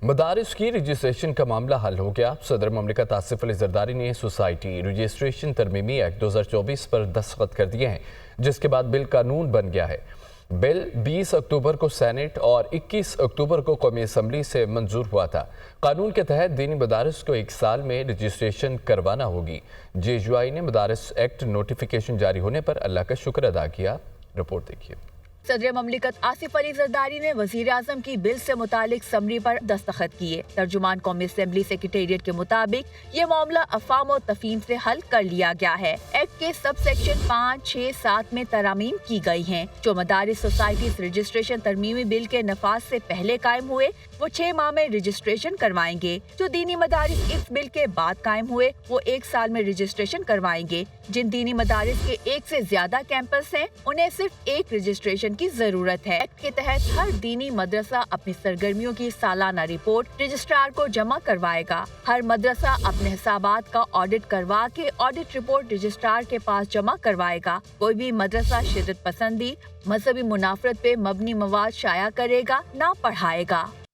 مدارس کی رجسٹریشن کا معاملہ حل ہو گیا۔ صدر مملکت آصف علی زرداری نے سوسائٹی رجسٹریشن ترمیمی ایکٹ 2024 پر دستخط کر دیے ہیں، جس کے بعد بل قانون بن گیا ہے۔ بل 20 اکتوبر کو سینٹ اور 21 اکتوبر کو قومی اسمبلی سے منظور ہوا تھا۔ قانون کے تحت دینی مدارس کو 1 سال میں رجسٹریشن کروانا ہوگی۔ JUI نے مدارس ایکٹ نوٹیفیکیشن جاری ہونے پر اللہ کا شکر ادا کیا۔ رپورٹ دیکھیے۔ صدر مملکت آصف علی زرداری نے وزیر اعظم کی بل سے متعلق سمری پر دستخط کیے۔ ترجمان قومی اسمبلی سیکریٹریٹ کے مطابق یہ معاملہ افہام و تفہیم سے حل کر لیا گیا ہے۔ ایکٹ کے سب سیکشن 5، 6، 7 میں ترامیم کی گئی ہیں۔ جو مدارس سوسائٹیز رجسٹریشن ترمیمی بل کے نفاذ سے پہلے قائم ہوئے وہ 6 ماہ میں رجسٹریشن کروائیں گے۔ جو دینی مدارس اس بل کے بعد قائم ہوئے وہ 1 سال میں رجسٹریشن کروائیں گے۔ جن دینی مدارس کے 1 سے زیادہ کیمپس ہیں انہیں صرف 1 رجسٹریشن کی ضرورت ہے۔ ایکٹ کے تحت ہر دینی مدرسہ اپنی سرگرمیوں کی سالانہ رپورٹ رجسٹرار کو جمع کروائے گا۔ ہر مدرسہ اپنے حسابات کا آڈٹ کروا کے آڈٹ رپورٹ رجسٹرار کے پاس جمع کروائے گا۔ کوئی بھی مدرسہ شدت پسندی، مذہبی منافرت پہ مبنی مواد شائع کرے گا نہ پڑھائے گا۔